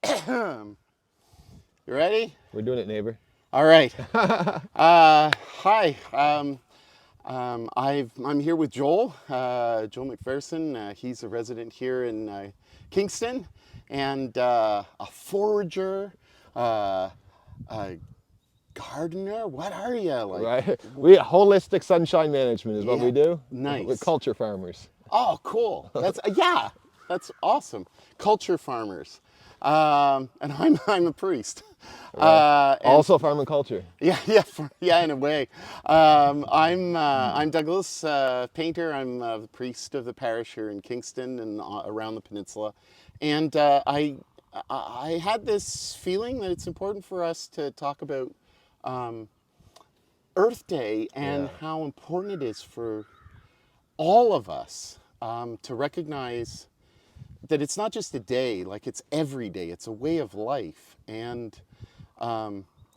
You ready? We're doing it, neighbor. All right. Hi. I'm here with Joel, Joel McPherson. He's a resident here in Kingston, and a forager, a gardener. What are you like? Right? We holistic sunshine management is what Yeah, we do. We're nice. culture farmers. Oh, cool. That's yeah, that's awesome. Culture farmers, and I'm a priest, Right. and Also farm and culture. yeah, yeah, yeah, in a way. I'm Douglas, painter. I'm the priest of the parish here in Kingston and around the peninsula, and I had this feeling that it's important for us to talk about Earth Day and Yeah. how important it is for all of us to recognize that it's not just a day, like it's every day, it's a way of life. And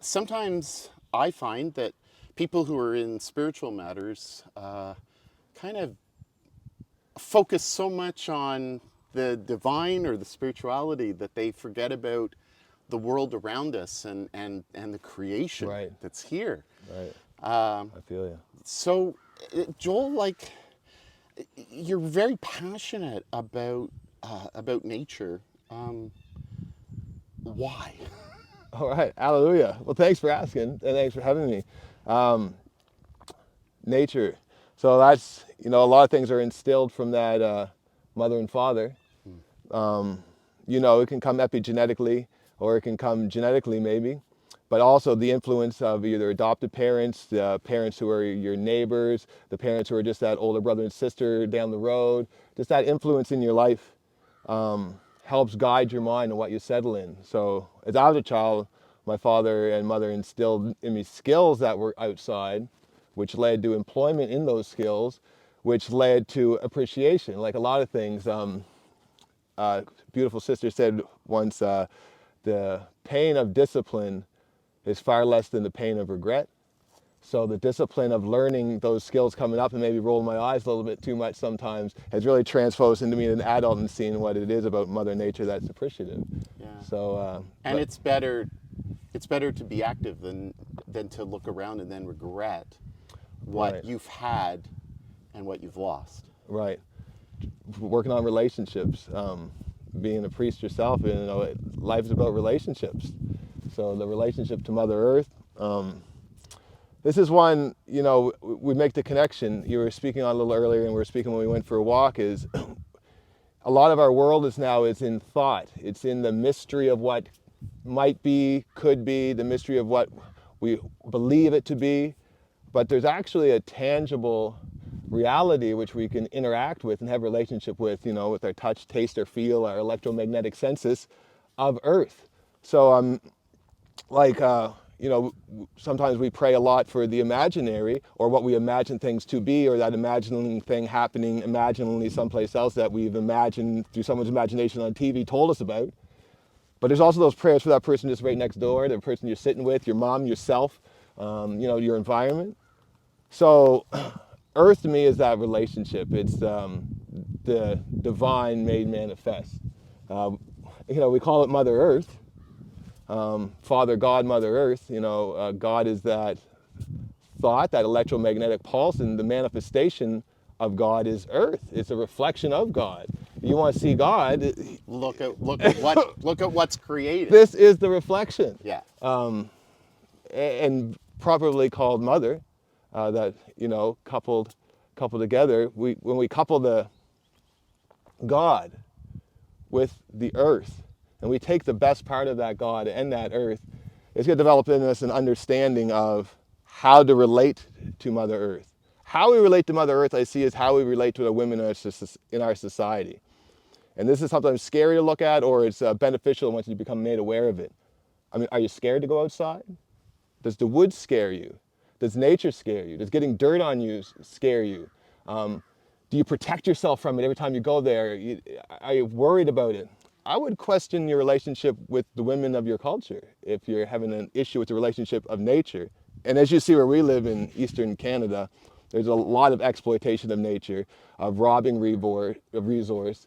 sometimes I find that people who are in spiritual matters kind of focus so much on the divine or the spirituality that they forget about the world around us and the creation Right. that's here. Right. Um, I feel you. so, Joel, like, you're very passionate about nature. Why? All right. Hallelujah. Well, thanks for asking and thanks for having me. Um, Nature. So that's, a lot of things are instilled from that mother and father. It can come epigenetically or it can come genetically maybe, but also the influence of either adopted parents, the parents who are your neighbors, the parents who are just that older brother and sister down the road, just that influence in your life helps guide your mind and what you settle in. So as I was a child, my father and mother instilled in me skills that were outside, which led to employment in those skills, which led to appreciation. Like a lot of things, beautiful sister said once, the pain of discipline is far less than the pain of regret. So the discipline of learning those skills coming up and maybe rolling my eyes a little bit too much sometimes has really transposed into me as an adult and seeing what it is about Mother Nature that's appreciative. Yeah, So, and it's better to be active than to look around and then regret what right, you've had and what you've lost. right. Working on relationships, being a priest yourself, life's about relationships. So the relationship to Mother Earth. This is one, we make the connection. You were speaking on a little earlier, and we were speaking when we went for a walk. Is a lot of our world is in thought. It's in the mystery of what might be, could be, the mystery of what we believe it to be. But there's actually a tangible reality which we can interact with and have a relationship with our touch, taste, or feel, our electromagnetic senses of Earth. So like sometimes we pray a lot for the imaginary or what we imagine things to be, or that imagining thing happening imaginally someplace else that we've imagined through someone's imagination on TV told us about. But there's also those prayers for that person just right next door, the person you're sitting with, your mom, yourself, your environment. So Earth to me is that relationship. It's the divine made manifest. We call it Mother Earth, Father God, Mother Earth. God is that thought, that electromagnetic pulse, and the manifestation of God is Earth. It's a reflection of God. You want to see God? Look at what's created. This is the reflection, Yeah. and properly called Mother. That coupled together. When we couple the God with the Earth, and we take the best part of that God and that Earth, it's going to develop in us an understanding of how to relate to Mother Earth. How we relate to Mother Earth, I see, is how we relate to the women in our society. And this is sometimes scary to look at, or it's beneficial once you become made aware of it. I mean, are you scared to go outside? Does the woods scare you? Does nature scare you? Does getting dirt on you scare you? Do you protect yourself from it every time you go there? Are you worried about it? I would question your relationship with the women of your culture if you're having an issue with the relationship of nature. And as you see where we live in Eastern Canada, there's a lot of exploitation of nature, of robbing of resource,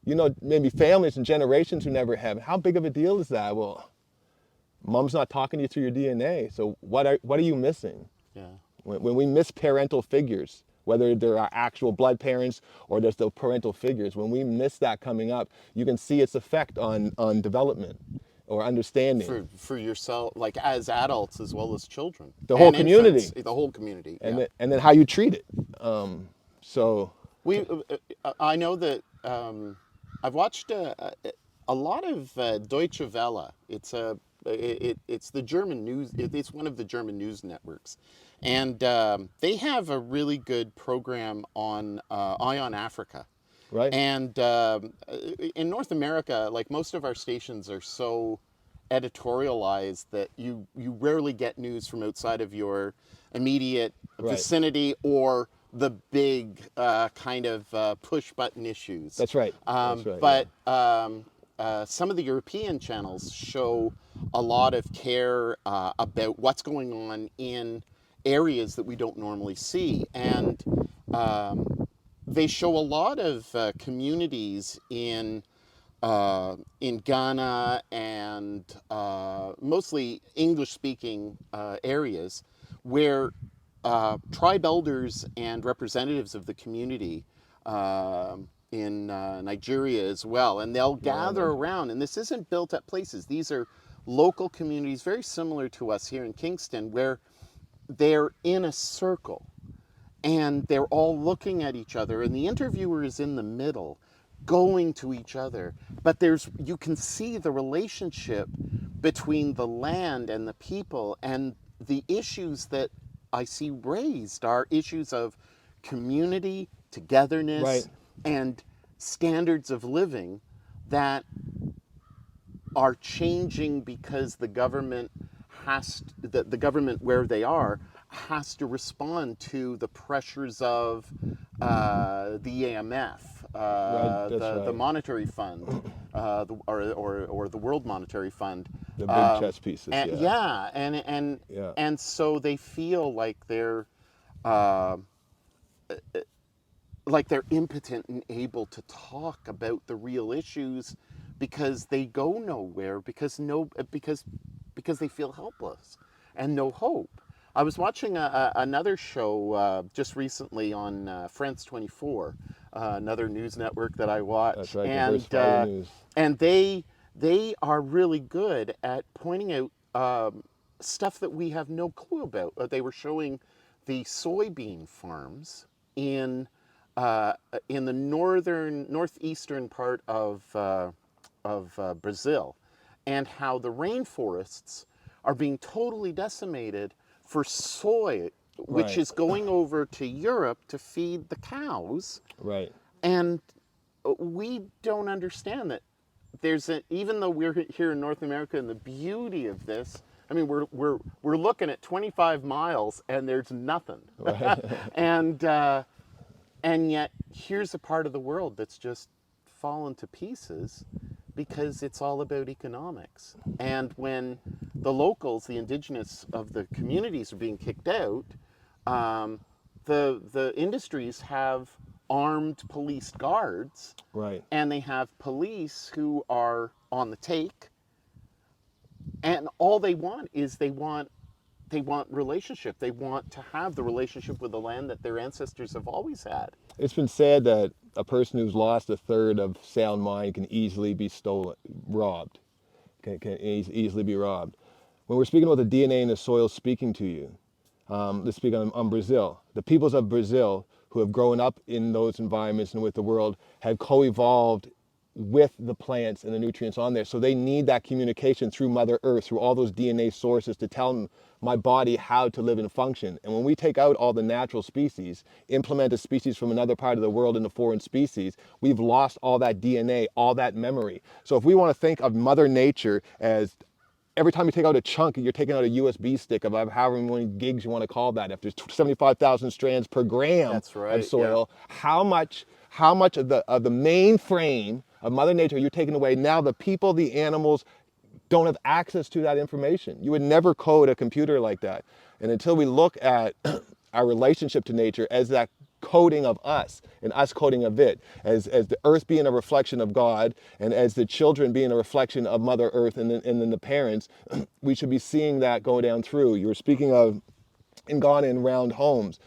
You know, maybe families and generations who never have. How big of a deal is that? Well, mom's not talking to you through your DNA, so what are you missing? Yeah. When we miss parental figures, whether they're our actual blood parents or there's the parental figures, when we miss that coming up, you can see its effect on development or understanding. For yourself, like as adults as well as children The whole and community, infants, the whole community. and Yeah. then how you treat it. So, We, I know that I've watched a lot of Deutsche Welle. It's the German news. It's one of the German news networks, and they have a really good program on Eye on Africa. right, And in North America, like most of our stations are so editorialized that you rarely get news from outside of your immediate right. vicinity or the big kind of push button issues. That's right. That's right. Yeah. But some of the European channels show a lot of care about what's going on in areas that we don't normally see. And they show a lot of communities in Ghana and mostly English-speaking areas where tribe elders and representatives of the community in Nigeria as well, and they'll gather around. And this isn't built up places; these are local communities, very similar to us here in Kingston, where they're in a circle and they're all looking at each other, and the interviewer is in the middle going to each other, but you can see the relationship between the land and the people, and the issues that I see raised are issues of community, Right. togetherness, and standards of living that are changing because the government where they are has to respond to the pressures of the EAMF, Right. That's the right. monetary fund, or the World Monetary Fund. The big chess pieces. And, Yeah. yeah, and Yeah. and so they feel uh, like they're impotent and able to talk about the real issues because they go nowhere because they feel helpless and no hope. I was watching another show just recently on France 24, another news network that I That's watch, right. Diversify your news. and they are really good at pointing out stuff that we have no clue about. They were showing the soybean farms in in the northeastern part of Brazil, and how the rainforests are being totally decimated for soy, which Right. is going over to Europe to feed the cows. Right. And we don't understand that even though we're here in North America and the beauty of this, I mean, we're looking at 25 miles and there's nothing. Right. and yet here's a part of the world that's just fallen to pieces because it's all about economics. And when the locals, the indigenous of the communities, are being kicked out, the industries have armed police guards, Right. and they have police who are on the take, and all they want relationship. They want to have the relationship with the land that their ancestors have always had. It's been said that a person who's lost a third of sound mind can easily be stolen, robbed, can easily be robbed. When we're speaking about the DNA in the soil speaking to you, let's speak on Brazil. The peoples of Brazil who have grown up in those environments and with the world have co-evolved with the plants and the nutrients on there. So they need that communication through Mother Earth, through all those DNA sources to tell my body how to live and function. And when we take out all the natural species, implement a species from another part of the world into foreign species, we've lost all that DNA, all that memory. So if we want to think of Mother Nature as every time you take out a chunk, you're taking out a USB stick of however many gigs you want to call that. If there's 75,000 strands per gram That's of right. Yeah. soil, how much of the main frame of Mother Nature you're taking away? Now the people, the animals don't have access to that information. You would never code a computer like that. And until we look at our relationship to nature as that coding of us and us coding of it, as the earth being a reflection of God, and as the children being a reflection of Mother Earth, and then the parents. We should be seeing that go down through. You were speaking of in Ghana in round homes,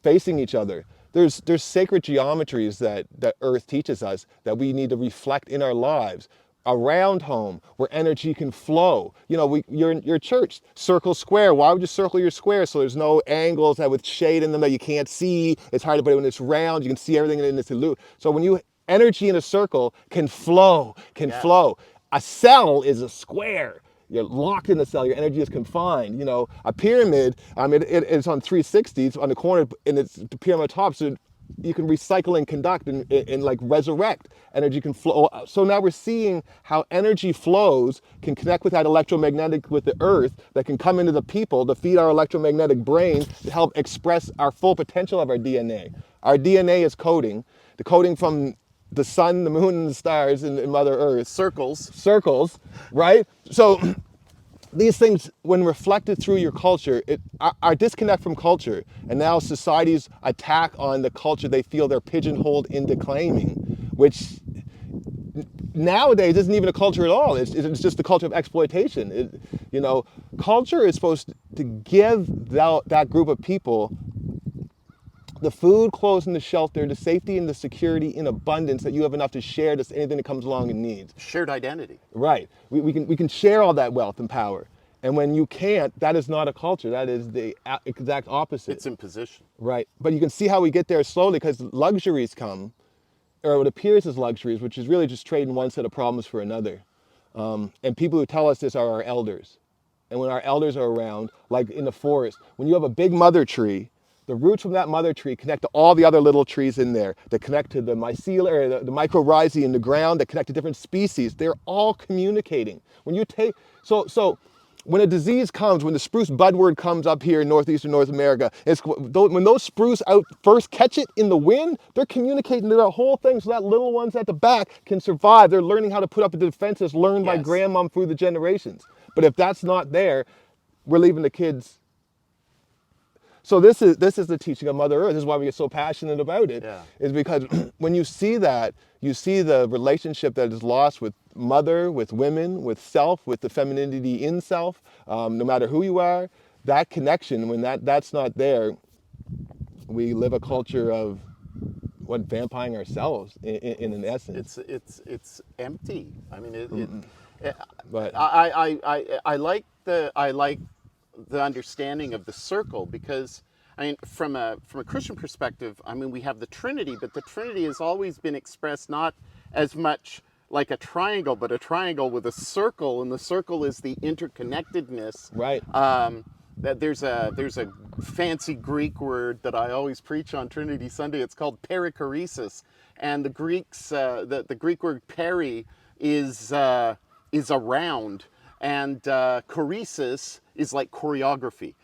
facing each other. There's sacred geometries that Earth teaches us that we need to reflect in our lives. A round home where energy can flow. You know, you're in your church, circle, square. Why would you circle your square? So there's no angles that with shade in them that you can't see. It's hard to, but when it's round, you can see everything in its illusion. So when you energy in a circle can flow, Yes. A cell is a square. You're locked in the cell. Your energy is confined. You know, a pyramid. It's on 360. It's on the corner, and it's the pyramid on top. So you can recycle and conduct and like resurrect. Energy can flow. So now we're seeing how energy flows can connect with that electromagnetic with the earth that can come into the people to feed our electromagnetic brain to help express our full potential of our DNA. Our DNA is coding. The coding from the sun, the moon, and the stars in Mother Earth. Circles. Circles, right? So these things, when reflected through your culture, our disconnect from culture, and now society's attack on the culture they feel they're pigeonholed into claiming, which nowadays isn't even a culture at all. It's just the culture of exploitation. You know, culture is supposed to give that group of people the food, clothes, and the shelter, the safety and the security in abundance that you have enough to share to anything that comes along and needs. Shared identity. Right. We can share all that wealth and power. And when you can't, that is not a culture. That is the exact opposite. It's imposition. Right. But you can see how we get there slowly because luxuries come, or what appears as luxuries, which is really just trading one set of problems for another. And people who tell us this are our elders. And when our elders are around, like in the forest, when you have a big mother tree, the roots from that mother tree connect to all the other little trees in there that connect to the mycelium, or the mycorrhizae in the ground, that connect to different species. They're all communicating. When you take, so when a disease comes, when the spruce budwort comes up here in northeastern North America, when those spruce out first catch it in the wind, they're communicating to the whole thing, so that little ones at the back can survive. They're learning how to put up the defenses learned by Yes. grandmom through the generations. But if that's not there, we're leaving the kids. So this is the teaching of Mother Earth. This is why we get so passionate about it. Yeah. Is because when you see that, you see the relationship that is lost with mother, with women, with self, with the femininity in self. No matter who you are, that connection, when that's not there, we live a culture of vampiring ourselves in an essence. It's empty. I mean, But I like the understanding of the circle, because I mean, from a Christian perspective, I mean, we have the Trinity, but the Trinity has always been expressed not as much like a triangle, but a triangle with a circle, and the circle is the interconnectedness. Right. That there's a fancy Greek word that I always preach on Trinity Sunday. It's called perichoresis, and the Greeks the Greek word peri is around, and choresis is like choreography.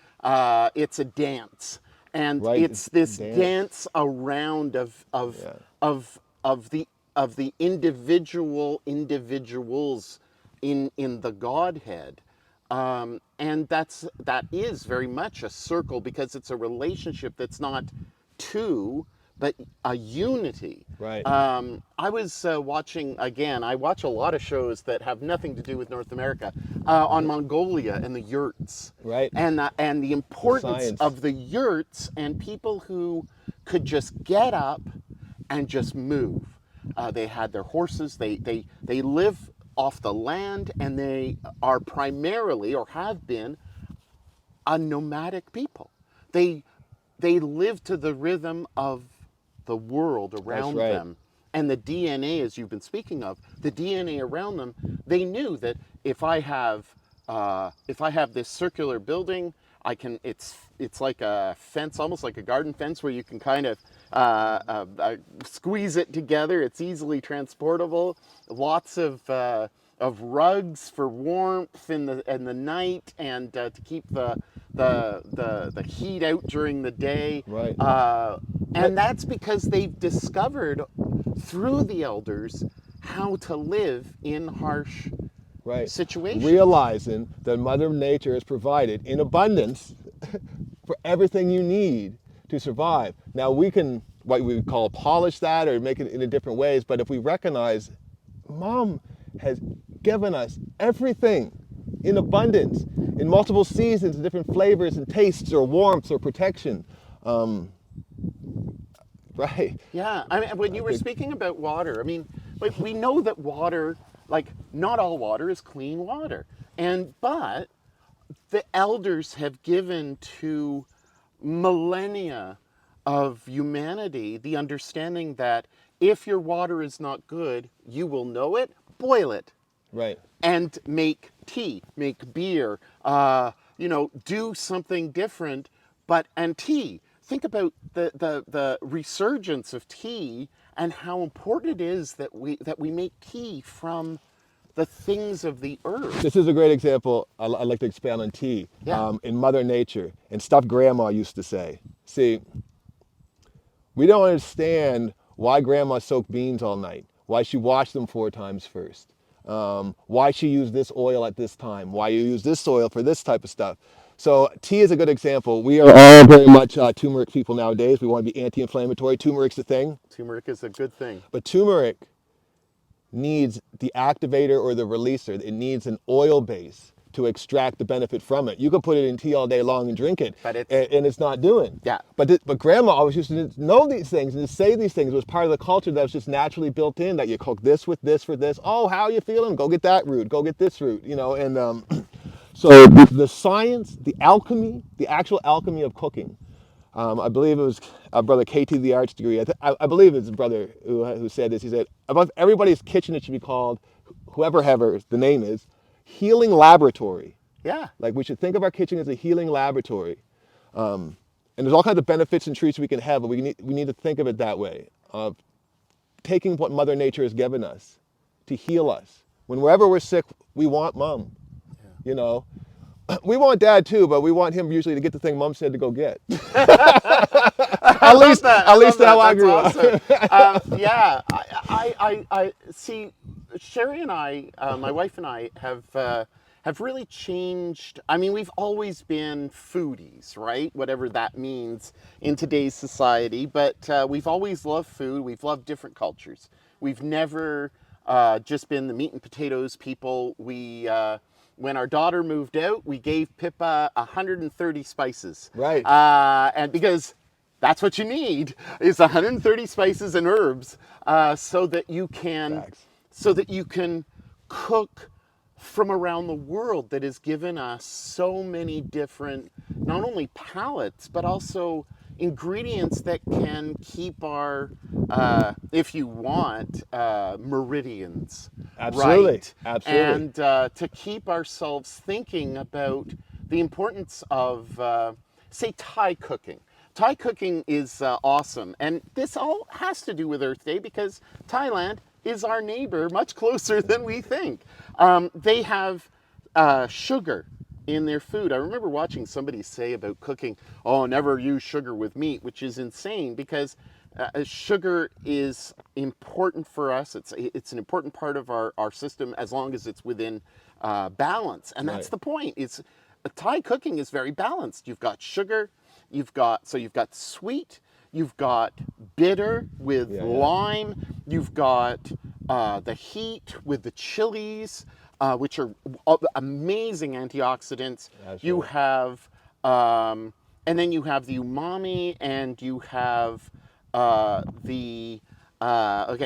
It's a dance, and Right, it's this dance. dance around of the individuals in the Godhead. And that is very much a circle, because it's a relationship that's not two, but a unity. Right. I was watching, again, I watch a lot of shows that have nothing to do with North America, on Mongolia and the yurts. Right. And the importance science. of the yurts and people who could just get up and just move. They had their horses, they live off the land, and they are primarily, or have been, a nomadic people. They live to the rhythm of the world around right. them, and the DNA, as you've been speaking of, the DNA around them. They knew that if I have this circular building, I can. It's like a fence, almost like a garden fence, where you can kind of squeeze it together. It's easily transportable. Lots of rugs for warmth in the night, and to keep the heat out during the day. Right. And that's because they've discovered through the elders how to live in harsh Right. situations. Realizing that Mother Nature has provided in abundance for everything you need to survive. Now we can, what we would call polish that or make it in a different ways, but if we recognize mom has given us everything in abundance, in multiple seasons, different flavors and tastes or warmth or protection. Right. Yeah, I mean, when you were speaking about water, I mean, like we know that water, like not all water is clean water, and but the elders have given to millennia of humanity the understanding that if your water is not good, you will know it, boil it, Right. and make tea, make beer, do something different. But and tea. Think about the resurgence of tea and how important it is that we make tea from the things of the earth. This is a great example. I'd like to expand on tea. Yeah. In Mother Nature and stuff Grandma used to say. See, we don't understand why Grandma soaked beans all night, why she washed them 4 times first, why she used this oil at this time, why you use this oil for this type of stuff. So tea is a good example. We are all very much turmeric people nowadays. We want to be anti-inflammatory. Turmeric's the thing. Turmeric is a good thing. But turmeric needs the activator or the releaser. It needs an oil base to extract the benefit from it. You can put it in tea all day long and drink it, But and it's not doing. Yeah. But Grandma always used to know these things and to say these things. It was part of the culture that was just naturally built in. That you cook this with this for this. Oh, how are you feeling? Go get that root. Go get this root. And so the science, the alchemy, the actual alchemy of cooking. I believe it was Brother KT the Arts degree. I believe it's a brother who said this. He said, above everybody's kitchen, it should be called, whoever the name is, healing laboratory. Yeah. Like we should think of our kitchen as a healing laboratory. And there's all kinds of benefits and treats we can have, but we need to think of it that way. Of taking what Mother Nature has given us to heal us. Whenever we're sick, we want Mom. Yeah. We want Dad too, but we want him usually to get the thing Mom said to go get. At least how I grew up. Yeah, I see. Sherry and I, my wife and I, have really changed. I mean, we've always been foodies, right? Whatever that means in today's society. But we've always loved food. We've loved different cultures. We've never just been the meat and potatoes people. When our daughter moved out, we gave Pippa 130 spices. Right. And because that's what you need is 130 spices and herbs, so that you can cook from around the world that has given us so many different, not only palates, but also ingredients that can keep our, if you want, meridians Absolutely. right. Absolutely. And to keep ourselves thinking about the importance of, say, Thai cooking. Thai cooking is awesome. And this all has to do with Earth Day because Thailand is our neighbor much closer than we think. They have sugar in their food. I remember watching somebody say about cooking, oh, never use sugar with meat, which is insane because sugar is important for us. It's an important part of our system as long as it's within balance. And that's Right. the point. Thai cooking is very balanced. You've got sugar, you've got sweet, you've got bitter with lime, you've got the heat with the chilies, which are amazing antioxidants. That's You right. have, and then you have the umami, and you have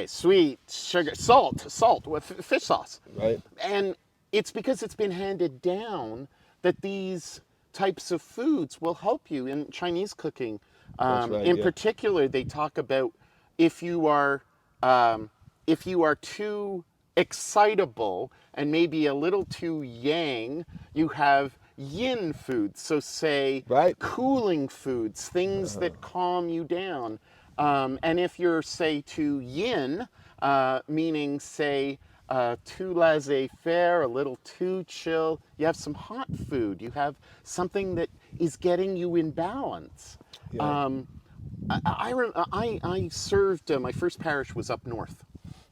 sweet, sugar, salt with fish sauce. Right. And it's because it's been handed down that these types of foods will help you in Chinese cooking. That's right, In yeah. particular, they talk about if you are too excitable and maybe a little too yang, you have yin foods. So say Right. cooling foods, things that calm you down. And if you're say too yin, meaning say too laissez-faire, a little too chill, you have some hot food. You have something that is getting you in balance. Yeah. I served, my first parish was up north,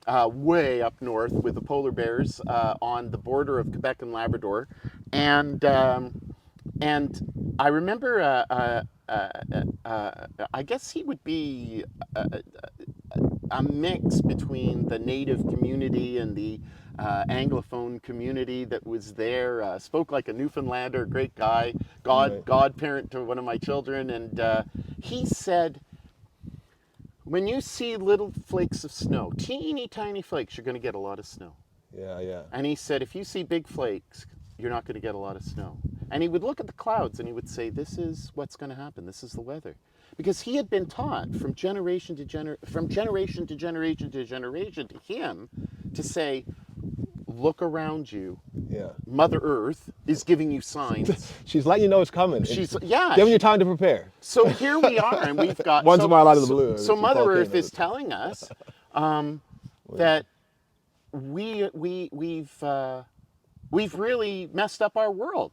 way up north with the polar bears on the border of Quebec and Labrador. And I remember I guess he would be a mix between the native community and the Anglophone community that was there. Spoke like a Newfoundlander, great guy, Right. godparent to one of my children, and he said, when you see little flakes of snow, teeny tiny flakes, you're going to get a lot of snow. Yeah, yeah. And he said, if you see big flakes, you're not going to get a lot of snow. And he would look at the clouds and he would say, this is what's going to happen. This is the weather. Because he had been taught from generation to generation to generation to generation to him to say, look around you. Yeah. Mother Earth is giving you signs. She's letting you know it's coming. She's yeah. Giving you time to prepare. So here we are, and we've got Once in a while out of the blue. So it's a Mother volcano. Earth is telling us that we've really messed up our world.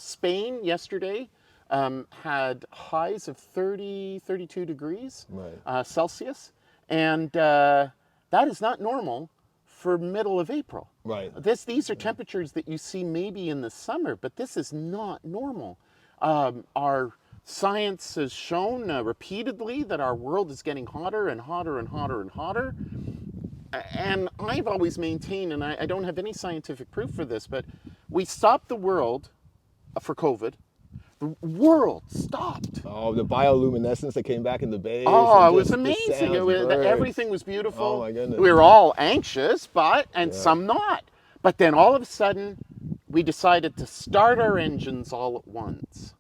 Spain yesterday had highs of 30, 32 degrees Right. Celsius, and that is not normal for middle of April. Right. These are temperatures that you see maybe in the summer, but this is not normal. Our science has shown repeatedly that our world is getting hotter and hotter and hotter and hotter. And I've always maintained, and I don't have any scientific proof for this, but we stopped the world for COVID. The world stopped. Oh, the bioluminescence that came back in the bays. Oh, and it was just the amazing. sounds, birds. Everything was beautiful. Oh my goodness. We were all anxious, and some not. But then all of a sudden, we decided to start our engines all at once.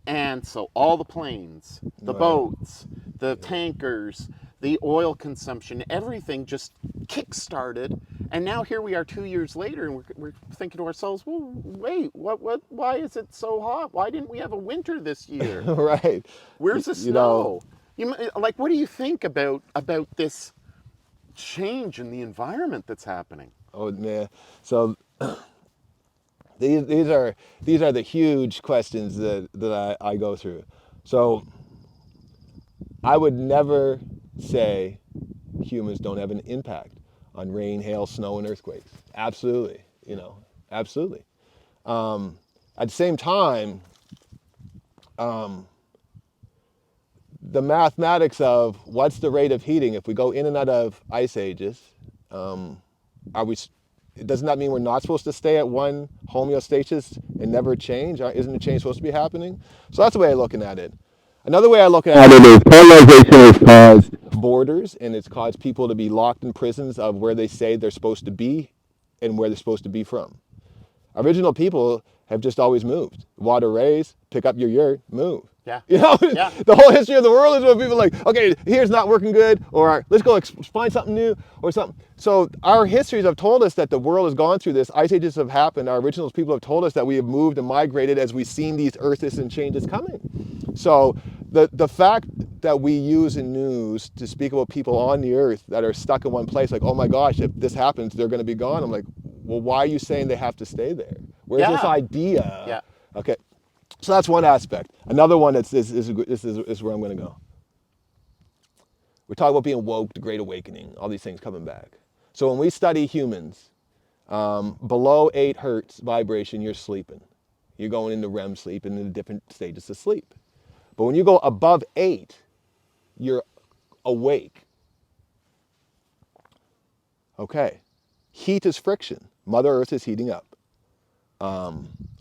And so all the planes, the Right. boats, the tankers, the oil consumption, everything just kick-started. And now here we are 2 years later, and we're thinking to ourselves, well, wait, why is it so hot? Why didn't we have a winter this year? Right. Where's the You snow? Like, what do you think about this change in the environment that's happening? Oh man. So these are the huge questions that I go through. So I would never say humans don't have an impact on rain, hail, snow, and earthquakes. Absolutely, absolutely. At the same time, the mathematics of what's the rate of heating if we go in and out of ice ages, are we? Doesn't that mean we're not supposed to stay at one homeostasis and never change? Isn't the change supposed to be happening? So that's the way I'm looking at it. Another way I look at it is polarization has caused borders, and it's caused people to be locked in prisons of where they say they're supposed to be and where they're supposed to be from. Original people have just always moved. Water raise, pick up your yurt, move. Yeah. Yeah. The whole history of the world is when people are like, okay, here's not working good, or let's go find something new, or something. So our histories have told us that the world has gone through this. Ice ages have happened. Our original people have told us that we have moved and migrated as we've seen these earths and changes coming. So the fact that we use in news to speak about people on the earth that are stuck in one place, like, oh my gosh, if this happens, they're going to be gone. I'm like, well, why are you saying they have to stay there? Where's this idea? Yeah. Okay. So that's one aspect. Another one is where I'm going to go. We talk about being woke, the Great Awakening, all these things coming back. So when we study humans, below 8 hertz vibration, you're sleeping. You're going into REM sleep and into different stages of sleep. But when you go above 8, you're awake. Okay. Heat is friction. Mother Earth is heating up.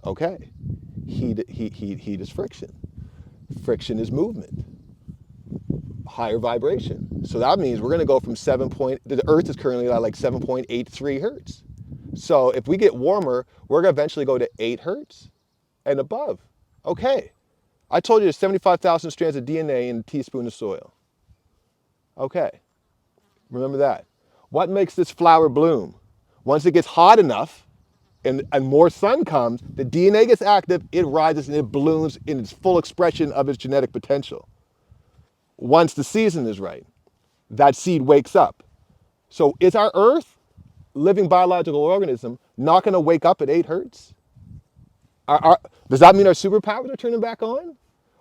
Okay. Heat is friction. Friction is movement. Higher vibration. So that means we're going to go from the Earth is currently at like 7.83 hertz. So if we get warmer, we're going to eventually go to 8 hertz and above. Okay. I told you there's 75,000 strands of DNA in a teaspoon of soil. Okay. Remember that. What makes this flower bloom? Once it gets hot enough, and more sun comes, the DNA gets active, it rises and it blooms in its full expression of its genetic potential. Once the season is right, that seed wakes up. So is our Earth, living biological organism, not going to wake up at 8 hertz? Does that mean our superpowers are turning back on?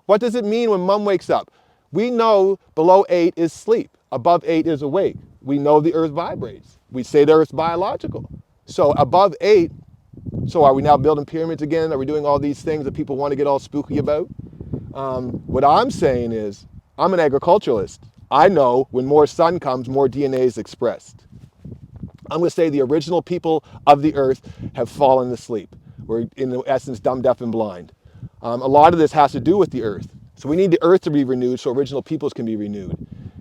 What does it mean when mom wakes up? We know below 8 is sleep, above 8 is awake. We know the Earth vibrates. We say the Earth's biological. So above 8, so are we now building pyramids again? Are we doing all these things that people want to get all spooky about? What I'm saying is, I'm an agriculturalist. I know when more sun comes, more DNA is expressed. I'm going to say the original people of the earth have fallen asleep. We're, in essence, dumb, deaf, and blind. A lot of this has to do with the earth. So we need the earth to be renewed so original peoples can be renewed.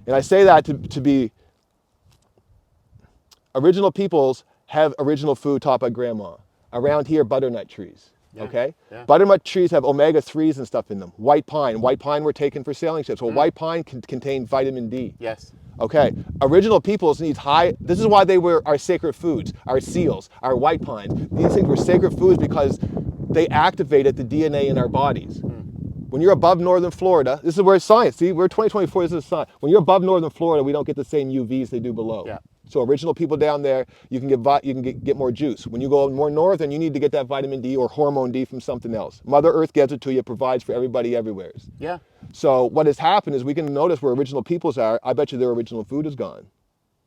And I say that to be original peoples have original food taught by grandma. Around here, butternut trees. Yeah. Okay? Yeah. Butternut trees have omega-3s and stuff in them. White pine. White pine were taken for sailing ships. Well, white pine can contain vitamin D. Yes. Okay, original peoples needs high, this is why they were our sacred foods, our seals, our white pines. These things were sacred foods because they activated the DNA in our bodies. When you're above northern Florida, this is where it's science, see, we're 2024, this is science. When you're above northern Florida, we don't get the same UVs they do below. Yeah. So original people down there, you can get more juice. When you go more northern, you need to get that vitamin D or hormone D from something else. Mother Earth gives it to you, provides for everybody everywhere. Yeah. So what has happened is we can notice where original peoples are. I bet you their original food is gone.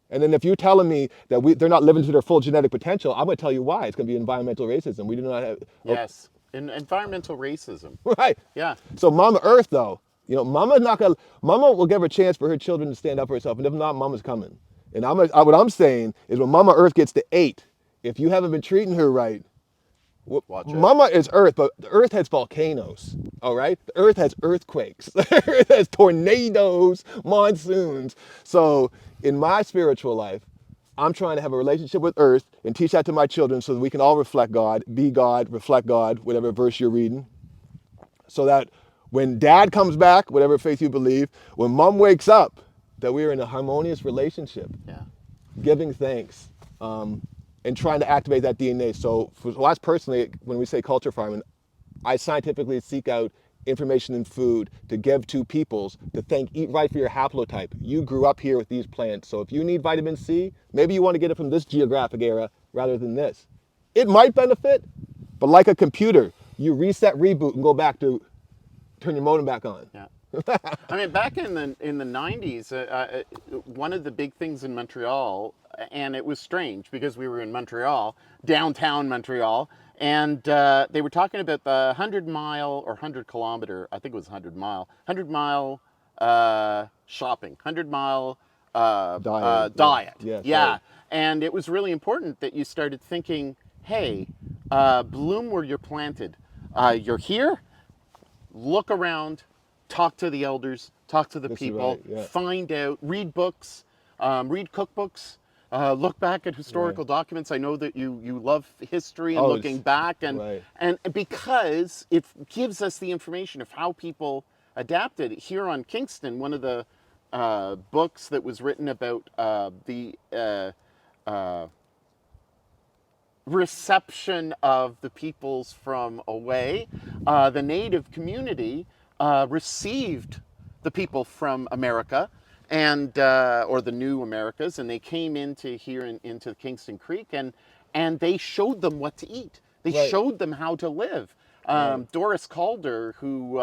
And then if you're telling me that they're not living to their full genetic potential, I'm going to tell you why. It's going to be environmental racism. We do not have... Yes. Environmental racism. Right. Yeah. So Mama Earth, though, Mama's not going to... Mama will give her a chance for her children to stand up for herself. And if not, Mama's coming. And what I'm saying is when Mama Earth gets to 8, if you haven't been treating her right, Watch it. Mama is Earth, but the Earth has volcanoes, all right? The Earth has earthquakes. The Earth has tornadoes, monsoons. So in my spiritual life, I'm trying to have a relationship with Earth and teach that to my children so that we can all reflect God, be God, reflect God, whatever verse you're reading. So that when Dad comes back, whatever faith you believe, when Mom wakes up, that we're in a harmonious relationship, Yeah. giving thanks. And trying to activate that DNA. So for us personally, when we say culture farming, I scientifically seek out information in food to give to peoples to eat right for your haplotype. You grew up here with these plants. So if you need vitamin C, maybe you want to get it from this geographic era rather than this. It might benefit, but like a computer, you reset, reboot, and go back to turn your modem back on. Yeah. I mean, back in the 90s, one of the big things in Montreal, and it was strange because we were in Montreal, downtown Montreal, and they were talking about the 100-mile or 100-kilometer, I think it was 100-mile, 100-mile shopping, 100-mile diet. Yes, Yeah. right. And it was really important that you started thinking, hey, bloom where you're planted. You're here, look around, talk to the elders, talk to the This is people, right, yeah. find out, read books, read cookbooks, look back at historical documents. I know that you love history and Oh, looking back, and right. and because it gives us the information of how people adapted. Here on Kingston, one of the books that was written about the reception of the peoples from away, the native community received the people from America and or the new Americas, and they came into here into Kingston Creek, and they showed them what to eat. They Right. showed them how to live. Right. Doris Calder, who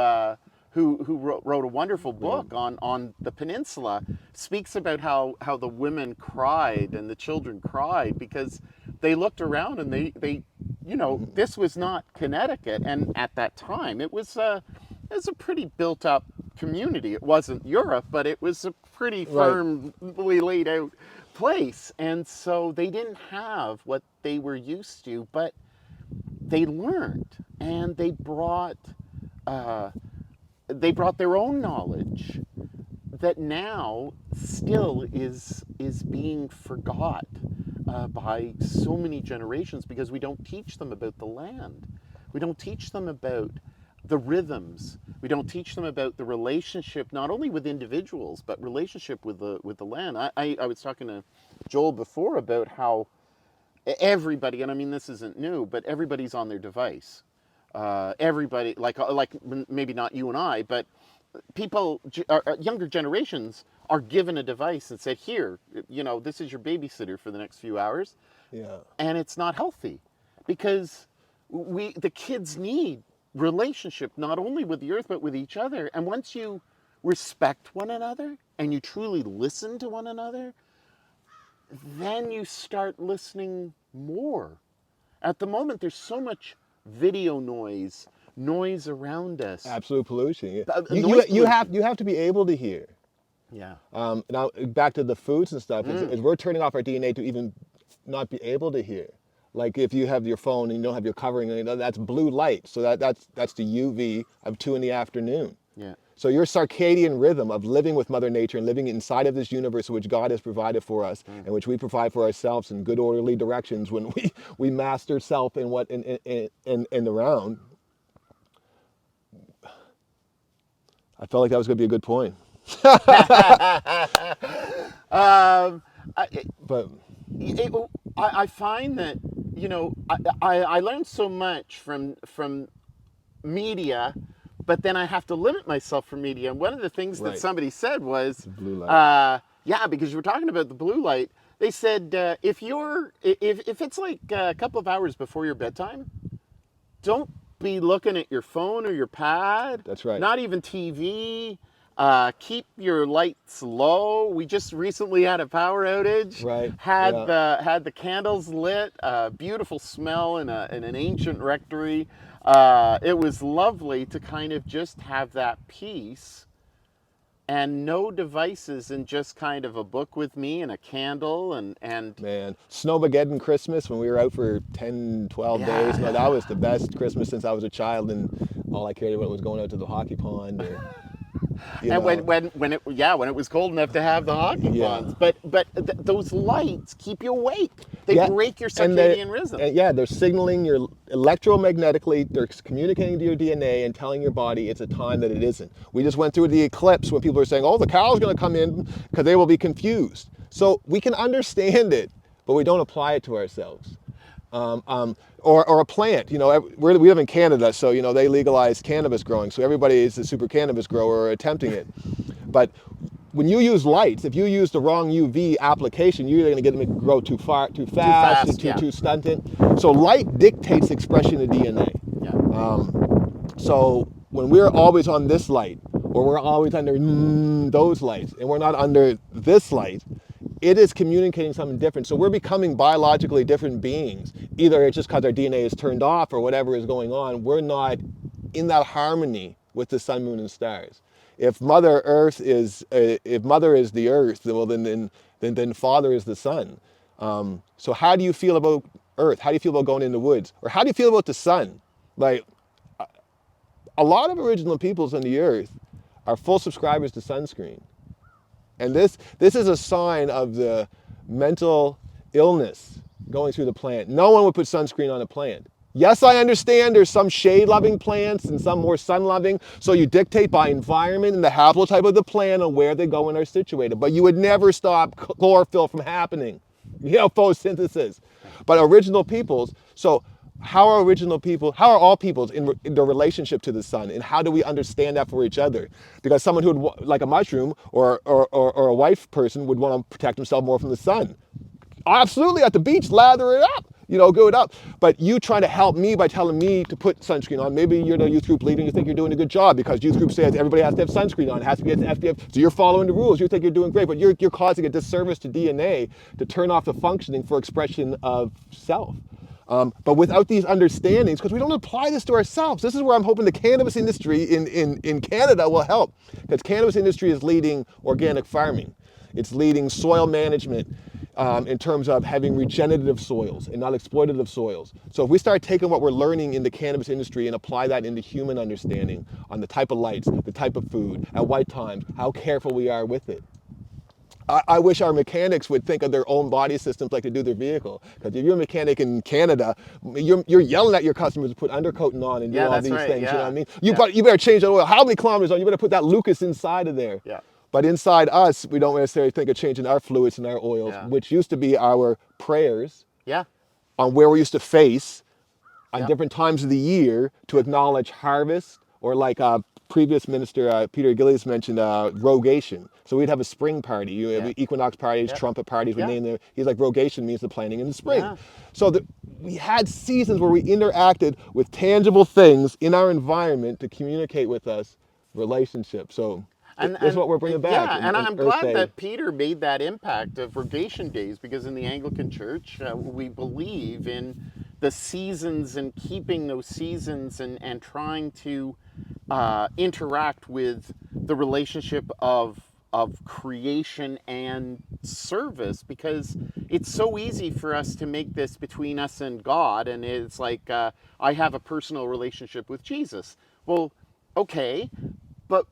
wrote a wonderful book on the peninsula, speaks about how the women cried and the children cried because they looked around and they this was not Connecticut, and at that time it was a pretty built up community. It wasn't Europe, but it was a pretty Right. firmly laid out place, and so they didn't have what they were used to, but they learned, and uh, they brought their own knowledge that now still is being forgot by so many generations because we don't teach them about the land. We don't teach them about the rhythms. We don't teach them about the relationship not only with individuals but relationship with the land. I was talking to Joel before about how everybody, and I mean this isn't new, but everybody's on their device. Everybody, like maybe not you and I, but people, younger generations are given a device and said, here, this is your babysitter for the next few hours, Yeah. and it's not healthy because the kids need relationship not only with the earth but with each other. And once you respect one another and you truly listen to one another, then you start listening more. At the moment, there's so much video noise noise around us. Absolute pollution. Yeah. Noise pollution. You have to be able to hear. Yeah. Now back to the foods and stuff. Is we're turning off our DNA to even not be able to hear. Like if you have your phone and you don't have your covering, that's blue light. So that's the UV of 2 in the afternoon. Yeah. So your circadian rhythm of living with Mother Nature and living inside of this universe which God has provided for us and which we provide for ourselves in good orderly directions when we master self and what and around. I felt like that was going to be a good point. Um, I, But it, I find that, I learned so much from media, but then I have to limit myself from media. And one of the things that Right. somebody said was, blue light. yeah, because you were talking about the blue light. They said if it's like a couple of hours before your bedtime, don't be looking at your phone or your pad. That's right. Not even TV. Keep your lights low. We just recently had a power outage. Right, Had yeah. the candles lit. Beautiful smell in an ancient rectory. It was lovely to kind of just have that peace and no devices and just kind of a book with me and a candle and Man, Snowmageddon Christmas when we were out for 10, 12 days. No, that yeah. was the best Christmas since I was a child, and all I cared about was going out to the hockey pond or, And when it was cold enough to have the hockey Yeah. ponds, but those lights keep you awake. They Yeah, break your and they- circadian rhythm. and yeah, they're signaling your electromagnetically, they're communicating to your DNA and telling your body it's a time that it isn't. We just went through the eclipse when people are saying, oh, the cow's going to come in because they will be confused. So we can understand it, but we don't apply it to ourselves. Or a plant. We live in Canada, so they legalized cannabis growing. So everybody is a super cannabis grower or attempting it. But when you use lights, if you use the wrong UV application, you're either going to get them to grow too fast, fast, yeah. too stunted. So light dictates expression of DNA. Yeah. So when we're always on this light, or we're always under those lights, and we're not under this light, it is communicating something different. So we're becoming biologically different beings. Either it's just because our DNA is turned off or whatever is going on. We're not in that harmony with the sun, moon, and stars. If Mother Earth is, if Mother is the Earth, well then Father is the sun. So how do you feel about Earth? How do you feel about going in the woods? Or how do you feel about the sun? Like a lot of original peoples on the Earth are full subscribers to sunscreen. And this is a sign of the mental illness going through the plant. No one would put sunscreen on a plant. Yes, I understand there's some shade-loving plants and some more sun-loving, so you dictate by environment and the haplotype of the plant and where they go and are situated. But you would never stop chlorophyll from happening, photosynthesis. But original peoples, so how are all peoples in their relationship to the sun, and how do we understand that for each other? Because someone who would, like a mushroom or a white person, would want to protect himself more from the sun. Absolutely, at the beach, lather it up, go it up. But you trying to help me by telling me to put sunscreen on. Maybe you're the youth group leader and you think you're doing a good job because youth group says everybody has to have sunscreen on, it has to be SPF. So you're following the rules. You think you're doing great, but you're causing a disservice to DNA to turn off the functioning for expression of self. But without these understandings, because we don't apply this to ourselves, this is where I'm hoping the cannabis industry in Canada will help. Because cannabis industry is leading organic farming. It's leading soil management in terms of having regenerative soils and not exploitative soils. So if we start taking what we're learning in the cannabis industry and apply that into human understanding on the type of lights, the type of food, at what times, how careful we are with it. I wish our mechanics would think of their own body systems like they do their vehicle. Because if you're a mechanic in Canada, you're yelling at your customers to put undercoating on and do all that's these right, things. yeah. You know what I mean? Yeah. You better change the oil. How many kilometers on? You better put that Lucas inside of there. Yeah. But inside us, we don't necessarily think of changing our fluids and our oils, Yeah. which used to be our prayers Yeah. on where we used to face on Yeah. different times of the year to acknowledge harvest, or like previous minister Peter Gillies mentioned, rogation. So we'd have a spring party. You have Yeah. equinox parties, Yeah. trumpet parties. We Yeah. name them. He's like, rogation means the planting in the spring. Yeah. So we had seasons where we interacted with tangible things in our environment to communicate with us relationships. So this is what we're bringing back. Yeah, and in I'm Earth glad Day. that Peter made that impact of Rogation Days, because in the Anglican Church, we believe in the seasons and keeping those seasons and trying to interact with the relationship of creation and service, because it's so easy for us to make this between us and God, and it's like I have a personal relationship with Jesus. Well, okay, but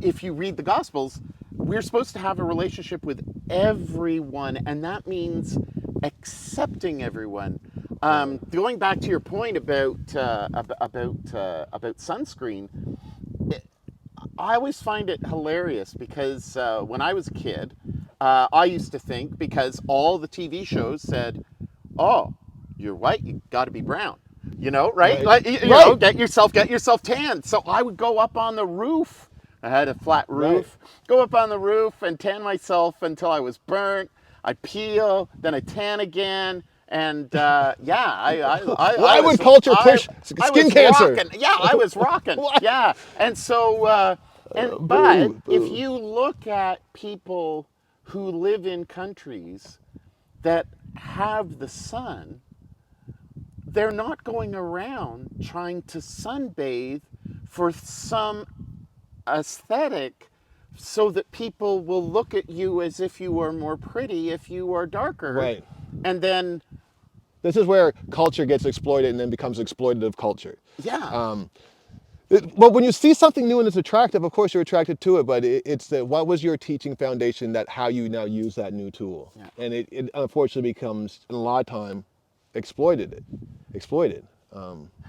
if you read the Gospels, we're supposed to have a relationship with everyone, and that means accepting everyone. Going back to your point about sunscreen, I always find it hilarious because when I was a kid, I used to think, because all the TV shows said, "Oh, you're white, you got to be brown," right? Right. Like, you know, Right. get yourself tanned. So I would go up on the roof. I had a flat Right. roof. Go up on the roof and tan myself until I was burnt. I'd peel, then I'd tan again. And yeah, I Why was would culture I, push I skin was cancer? rocking. Yeah, I was rocking. Why? Yeah, and so but Boo, if boo. you look at people who live in countries that have the sun, they're not going around trying to sunbathe for some aesthetic so that people will look at you as if you are more pretty if you are darker. Right. And then, This is where culture gets exploited and then becomes exploitative culture. yeah, Well, when you see something new and it's attractive, of course you're attracted to it. But it's what was your teaching foundation, that how you now use that new tool, yeah. and it unfortunately becomes a lot of time exploited.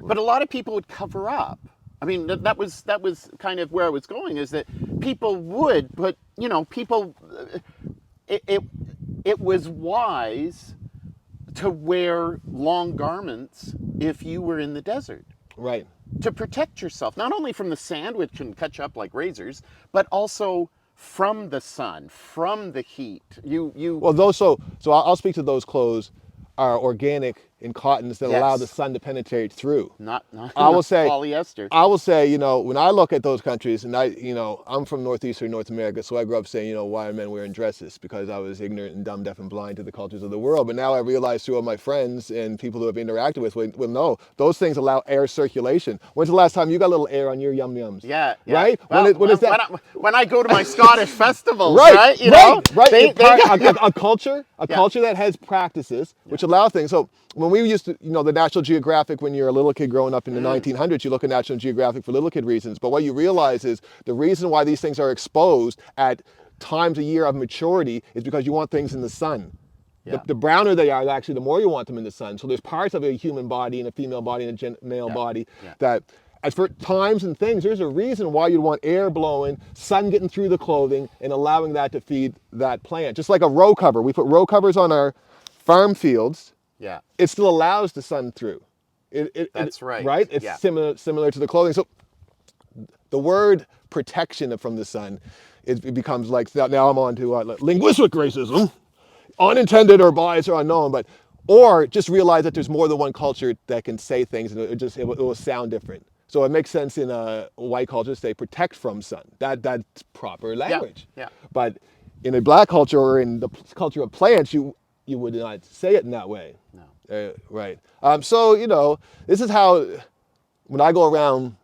But a lot of people would cover up. I mean, that was kind of where I was going, is that people would, but people, it it was wise to wear long garments if you were in the desert, Right. to protect yourself, not only from the sand, which can cut you up like razors, but also from the sun, from the heat. Well, those so I'll speak to those clothes are organic in cottons that allow the Yes, sun to penetrate through. not I will not say, polyester. when I look at those countries, and I'm from northeastern North America, so I grew up saying, why are men wearing dresses? Because I was ignorant and dumb, deaf, and blind to the cultures of the world. But now I realize through all my friends and people who have interacted with, well, no, those things allow air circulation. When's the last time you got a little air on your yum yums? Yeah, yeah. Right? Well, When is that? when I go to my Scottish festivals, Right, right? right. They got, A culture, yeah, culture that has practices which allow things. So when we used to, the National Geographic, when you're a little kid growing up in the 1900s, you look at National Geographic for little kid reasons. But what you realize is the reason why these things are exposed at times a year of maturity is because you want things in the sun. yeah, The browner they are, actually, the more you want them in the sun. So there's parts of a human body and a female body and a male yeah, body yeah. that, as for times and things, there's a reason why you'd want air blowing, sun getting through the clothing, and allowing that to feed that plant. Just like a row cover. We put row covers on our farm fields. Yeah, It still allows the sun through. that's right. Right? It's Yeah, similar to the clothing. So the word protection from the sun, it becomes like, now I'm on to linguistic racism, unintended or biased or unknown, or just realize that there's more than one culture that can say things, and it will sound different. So it makes sense in a white culture to say protect from sun. That's proper yeah, language. yeah. But in a black culture or in the culture of plants, you would not say it in that way. No. Right. So this is how, when I go around,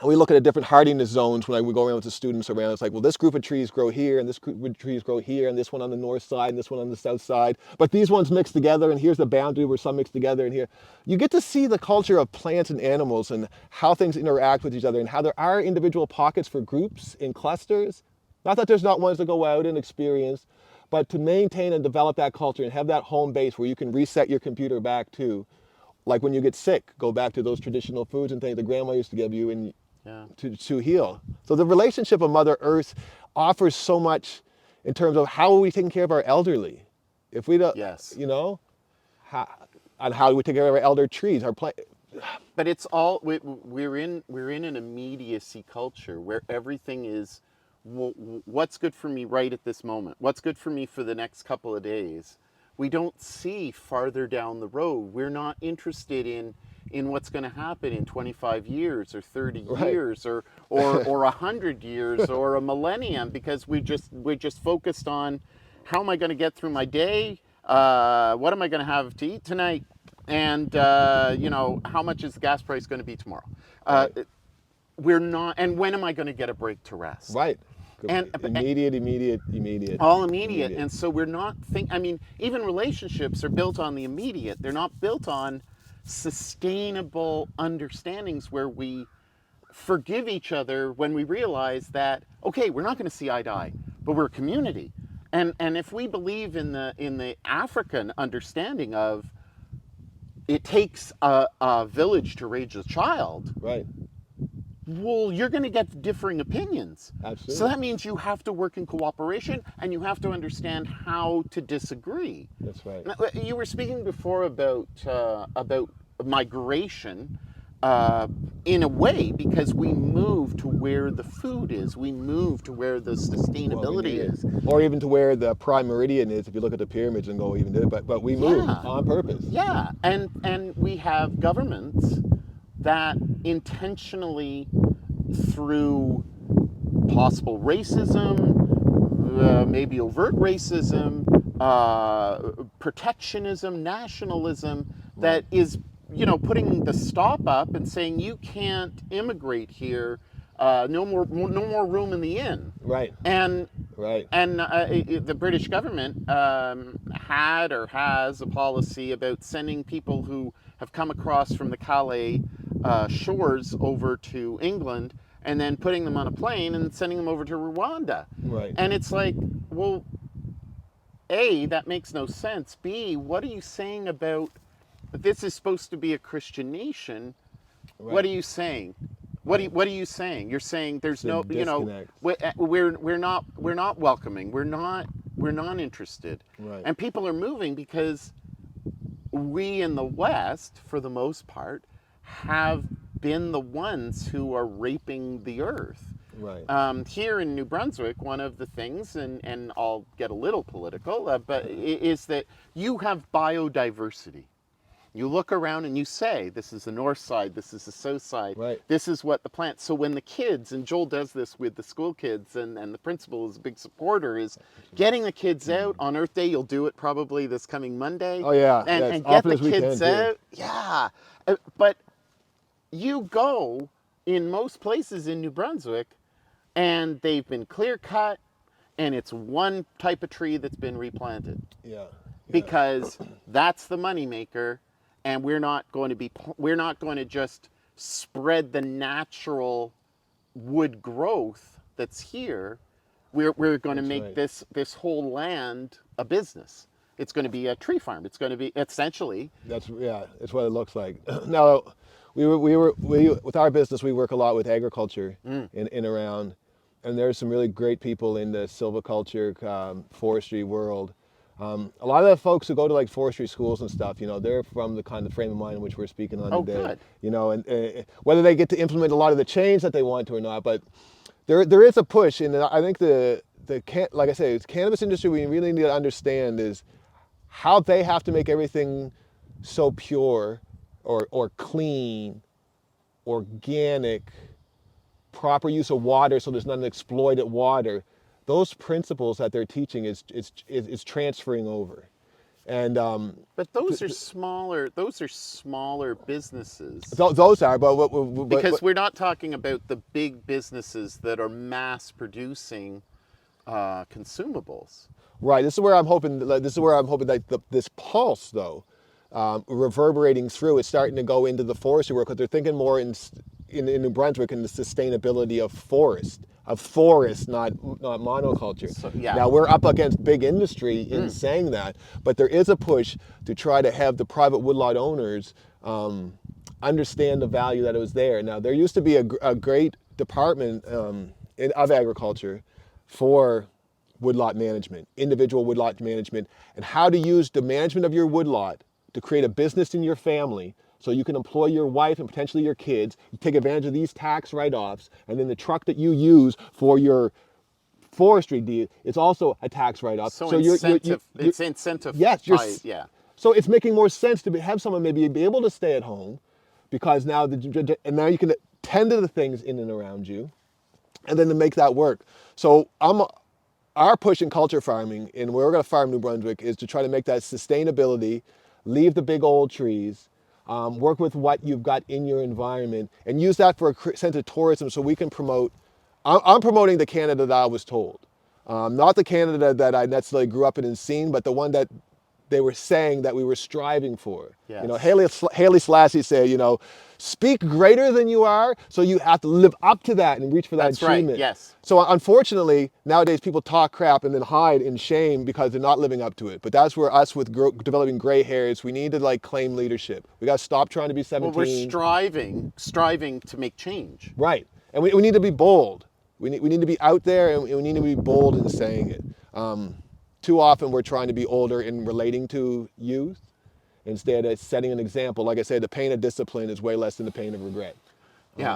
we look at different hardiness zones. When we go around with the students around, it's like, well, this group of trees grow here, and this group of trees grow here, and this one on the north side, and this one on the south side. But these ones mix together, and here's the boundary where some mix together, and here. You get to see the culture of plants and animals and how things interact with each other, and how there are individual pockets for groups in clusters. Not that there's not ones to go out and experience, but to maintain and develop that culture and have that home base where you can reset your computer back to, like when you get sick, go back to those traditional foods and things that grandma used to give you, and Yeah. to heal. So the relationship of Mother Earth offers so much in terms of how are we taking care of our elderly. If we don't, Yes. how, and how do we take care of our elder trees, our plant. But it's all we're in an immediacy culture where everything is what's good for me right at this moment. What's good for me for the next couple of days. We don't see farther down the road. We're not interested in what's going to happen in 25 years or 30 Right. years or 100 years or a millennium, because we're just focused on how am I going to get through my day? What am I going to have to eat tonight? And how much is the gas price going to be tomorrow? Uh, Right. we're not. And when am I going to get a break to rest? Right. And Immediate, immediate, immediate, all immediate. immediate. And so we're not I mean, even relationships are built on the immediate. They're not built on sustainable understandings where we forgive each other when we realize that, okay, we're not going to see eye to eye, but we're a community. And if we believe in the African understanding of it takes a village to raise a child, Right. well, you're going to get differing opinions. So Absolutely. that means you have to work in cooperation and you have to understand how to disagree. That's right. Now, you were speaking before about migration, in a way, because we move to where the food is, we move to where the Well, we sustainability need it. is. Or even to where the prime meridian is, if you look at the pyramids and go even there. But we move Yeah, on purpose. yeah, and we have governments that intentionally, through possible racism, maybe overt racism, protectionism, nationalism, Right. that is, putting the stop up and saying you can't immigrate here. No more room in the inn. Right. And Right. the British government had or has a policy about sending people who have come across from the Calais shores over to England and then putting them on a plane and sending them over to Rwanda. Right. And it's like, well, A, that makes no sense. B, what are you saying about this is supposed to be a Christian nation? What Right. are you saying? Right. What are you saying? You're saying there's It's a no, disconnect. we're not welcoming. We're not interested. Right. And people are moving because we in the West, for the most part, have been the ones who are raping the earth. Right. Here in New Brunswick, one of the things, and I'll get a little political, is that you have biodiversity. You look around and you say, this is the north side, this is the south side, Right. this is what the plants. So when the kids, and Joel does this with the school kids, and the principal is a big supporter, is getting the kids out on Earth Day. You'll do it probably this coming Monday. Oh yeah. And, Yeah. As and get often the as we can kids too. out. Yeah. But you go in most places in New Brunswick, and they've been clear cut, and it's one type of tree that's been replanted Yeah. Yeah. because that's the moneymaker, and we're not going to just spread the natural wood growth that's here. We're going to That's make right. this whole land a business. It's going to be a tree farm. It's going to be essentially. That's yeah. It's what it looks like. Now, we with our business we work a lot with agriculture in around, and there's some really great people in the silviculture, forestry world. A lot of the folks who go to like forestry schools and stuff, they're from the kind of frame of mind in which we're speaking on Oh, today. good. And whether they get to implement a lot of the change that they want to or not, but there is a push, and I think like I say, the cannabis industry we really need to understand is how they have to make everything so pure or clean, organic, proper use of water so there's not exploited water. Those principles that they're teaching is transferring over. And But those are smaller. Those are smaller businesses. those are, Because we're not talking about the big businesses that are mass producing consumables. right. This is where I'm hoping. This is where I'm hoping that this pulse, though, reverberating through, it's starting to go into the forestry work because they're thinking more in New Brunswick in the sustainability of forest, not monoculture. So, yeah. Now we're up against big industry in saying that, but there is a push to try to have the private woodlot owners understand the value that it was there. Now there used to be a great department of agriculture for woodlot management, individual woodlot management, and how to use the management of your woodlot to create a business in your family so you can employ your wife and potentially your kids, you take advantage of these tax write-offs, and then the truck that you use for your forestry deed, it's also a tax write-off. So you're- it's incentive. yes, Yeah. so it's making more sense to have someone maybe be able to stay at home because now now you can tend to the things in and around you, and then to make that work. So our push in culture farming and where we're going to farm New Brunswick is to try to make that sustainability leave the big old trees, work with what you've got in your environment, and use that for a sense of tourism so we can promote. I'm promoting the Canada that I was told. Not the Canada that I necessarily grew up in and seen, but the one that they were saying that we were striving for. You know, Yes. Haley Selassie said, you know, speak greater than you are, so you have to live up to that and reach for that That's right. achievement. Yes. So unfortunately, nowadays people talk crap and then hide in shame because they're not living up to it. But that's where us with developing gray hairs, we need to like claim leadership. We got to stop trying to be Well, we're 17. striving to make change. Right. And we need to be bold. We need to be out there and we need to be bold in saying it. Too often we're trying to be older in relating to youth instead of setting an example. Like I said, the pain of discipline is way less than the pain of regret. Yeah.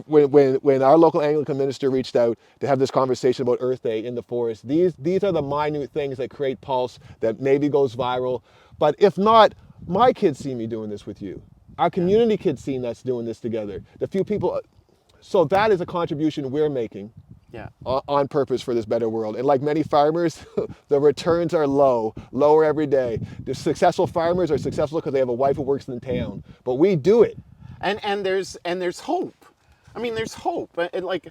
When our local Anglican minister reached out to have this conversation about Earth Day in the forest, these are the minute things that create pulse that maybe goes viral. But if not, my kids see me doing this with you. Our community kids seeing us doing this together. The few people, so that is a contribution we're making Yeah. on purpose for this better world. And like many farmers, the returns are lower every day. The successful farmers are successful because they have a wife who works in town. But we do it. And there's hope. I mean, there's hope. And like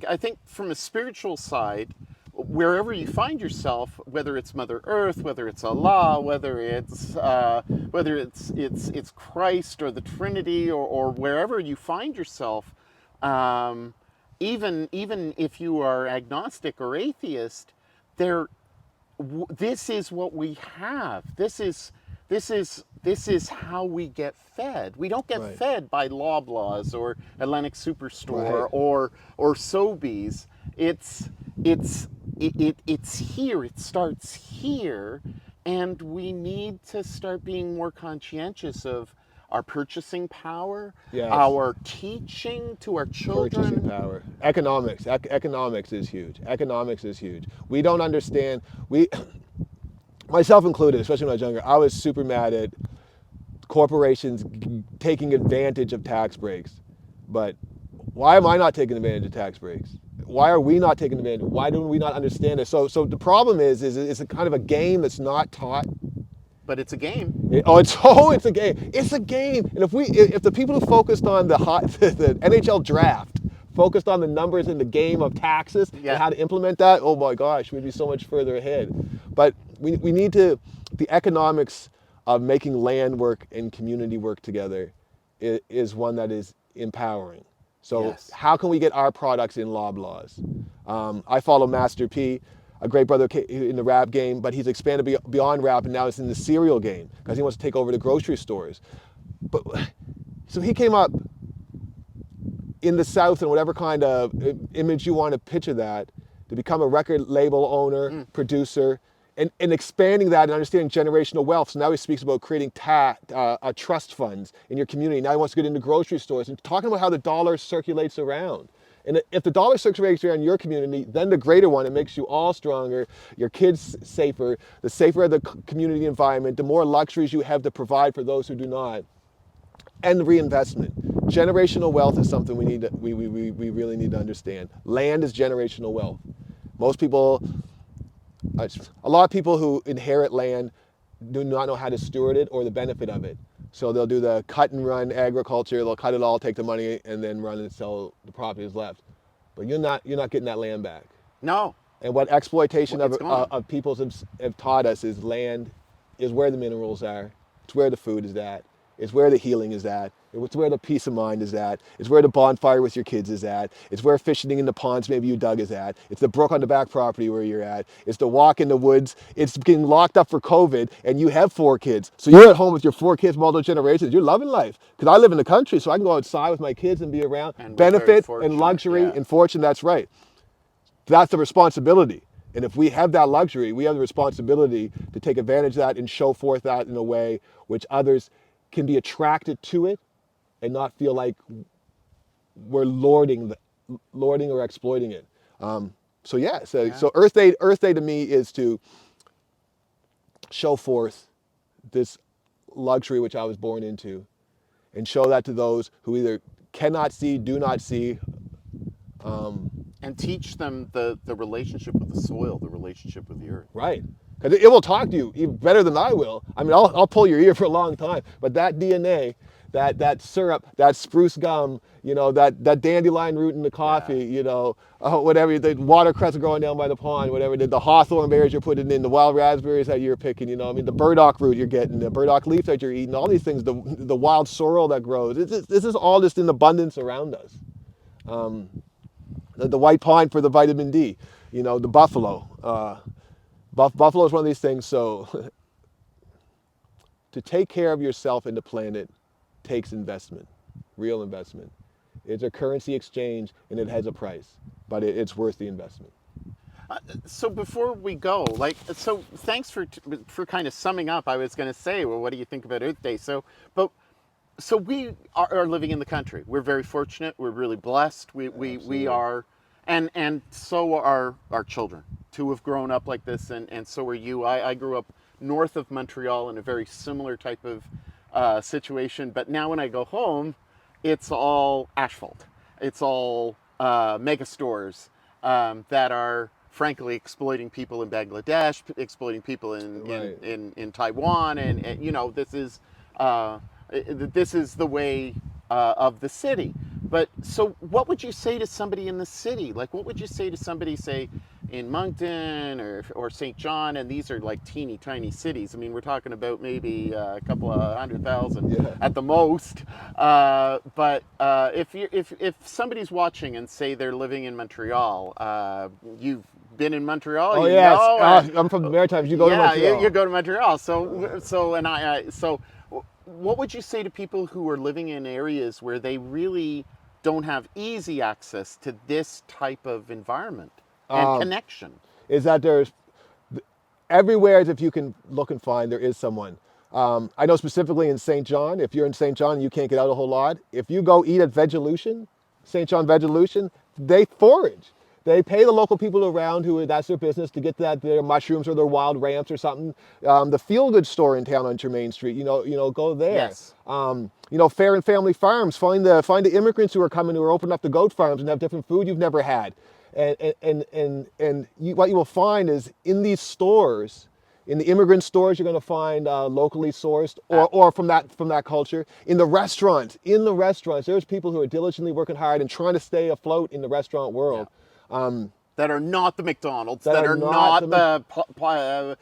I think from a spiritual side, wherever you find yourself, whether it's Mother Earth, whether it's Allah, whether it's Christ or the Trinity, or wherever you find yourself, even if you are agnostic or atheist, there this is what we have. This is how we get fed. We don't get Right. fed by Loblaws or Atlantic Superstore Right. or Sobeys. It's here. It starts here, and we need to start being more conscientious of our purchasing power, Yes. our teaching to our children. Purchasing power. Economics. Economics is huge. Economics is huge. We don't understand. Myself included, especially when I was younger, I was super mad at corporations taking advantage of tax breaks. But why am I not taking advantage of tax breaks? Why are we not taking advantage? Why do we not understand it? So the problem is it's a kind of a game that's not taught. But it's a game. It's a game. It's a game. And if the people who focused on the NHL draft focused on the numbers in the game of taxes Yeah. and how to implement that, oh my gosh, we'd be so much further ahead. But we need to, the economics of making land work and community work together is one that is empowering. So Yes. how can we get our products in Loblaws? I follow Master P, a great brother in the rap game, but he's expanded beyond rap and now it's in the cereal game because he wants to take over the grocery stores. But so he came up in the South and whatever kind of image you want to picture that, to become a record label owner, producer, and expanding that and understanding generational wealth. So now he speaks about creating trust funds in your community. Now he wants to get into grocery stores and talking about how the dollar circulates around. And if the dollar circulates around your community, then the greater one, it makes you all stronger, your kids safer, the safer the community environment, the more luxuries you have to provide for those who do not. And reinvestment. Generational wealth is something we really need to understand. Land is generational wealth. Most people, a lot of people who inherit land do not know how to steward it or the benefit of it. So they'll do the cut and run agriculture, they'll cut it all, take the money, and then run and sell the property that's left. But you're not getting that land back. No. And what exploitation Well, it's gone. of peoples have taught us is land is where the minerals are. It's where the food is at. It's where the healing is at. It's where the peace of mind is at. It's where the bonfire with your kids is at. It's where fishing in the ponds maybe you dug is at. It's the brook on the back property where you're at. It's the walk in the woods. It's getting locked up for COVID and you have 4 kids. So you're at home with your 4 kids, multiple generations. You're loving life. Because I live in the country, so I can go outside with my kids and be around. And we're very Benefit fortunate, and luxury yeah. and fortune, that's right. That's the responsibility. And if we have that luxury, we have the responsibility to take advantage of that and show forth that in a way which others can be attracted to it and not feel like we're lording or exploiting it. So Earth Day to me is to show forth this luxury which I was born into and show that to those who either cannot see, do not see, And teach them the relationship with the soil, the relationship with the earth. right. Because it will talk to you even better than I will. I mean, I'll pull your ear for a long time, but that DNA, that syrup, that spruce gum, that dandelion root in the Yeah. coffee, whatever, the watercress growing down by the pond, whatever, the hawthorn berries you're putting in, the wild raspberries that you're picking, I mean, the burdock root you're getting, the burdock leaf that you're eating, all these things, the wild sorrel that grows. This is all just in abundance around us. The white pine for the vitamin D, the buffalo. Buffalo is one of these things. So to take care of yourself and the planet takes investment, real investment. It's a currency exchange and it has a price, but it's worth the investment. So before we go, so thanks for kind of summing up. I was going to say, well, what do you think about Earth Day? So we are living in the country. We're very fortunate. We're really blessed. We are, and so are our children to have grown up like this, and so are you. I grew up north of Montreal in a very similar type of situation. But now when I go home, it's all asphalt. It's all mega stores that are frankly exploiting people in Bangladesh, exploiting people Right. in Taiwan, and uh, this is the way of the city. But so, what would you say to somebody in the city? Like, what would you say to somebody, say, in Moncton or St. John? And these are like teeny tiny cities. I mean, we're talking about maybe a couple of 100,000 Yeah. at the most. But if somebody's watching and say they're living in Montreal, you've been in Montreal, Oh you yes, know, I'm from the Maritimes. You go to yeah, Montreal. you go to Montreal. So what would you say to people who are living in areas where they really don't have easy access to this type of environment and connection? Is that there's everywhere, if you can look and find, there is someone. I know specifically in St. John, if you're in St. John and you can't get out a whole lot, if you go eat at Vegelution, St. John Vegelution, they forage. They pay the local people around who that's their business to get their mushrooms or their wild ramps or something. The feel good store in town on Germain Street, go there. Yes. Fair and Family Farms. Find the immigrants who are coming who are opening up the goat farms and have different food you've never had. What you will find is in these stores, in the immigrant stores, you're going to find locally sourced or from that culture. In the restaurants, there's people who are diligently working hard and trying to stay afloat in the restaurant Yeah. world. That are not the McDonald's, That that are are not not the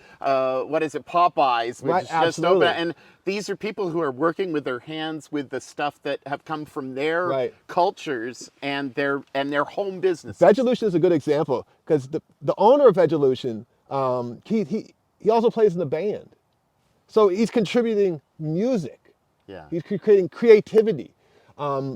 what is it, Popeyes, which right, is just open. absolutely, And these are people who are working with their hands with the stuff that have come from their right. cultures and their home businesses. Vegelution is a good example because the owner of Vegelution, he also plays in the band, so he's contributing music. Yeah. He's creating creativity.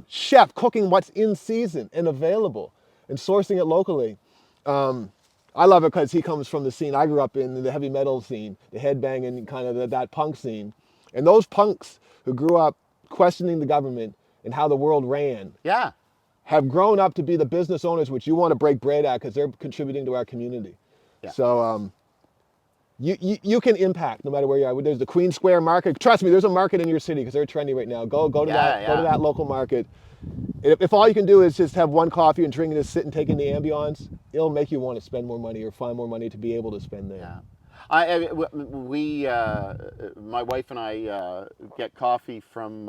Chef cooking what's in season and available and sourcing it locally. I love it because he comes from the scene I grew up in, the heavy metal scene, the headbanging kind of that punk scene. And those punks who grew up questioning the government and how the world ran Yeah. have grown up to be the business owners which you want to break bread at because they're contributing to our community. Yeah. So you can impact no matter where you are. There's the Queen Square Market. Trust me, there's a market in your city because they're trendy right now. Go to Yeah. go to Yeah. that local market. If all you can do is just have one coffee and drink and just sit and take in the ambiance, it'll make you want to spend more money or find more money to be able to spend there. Yeah. We, my wife and I, get coffee from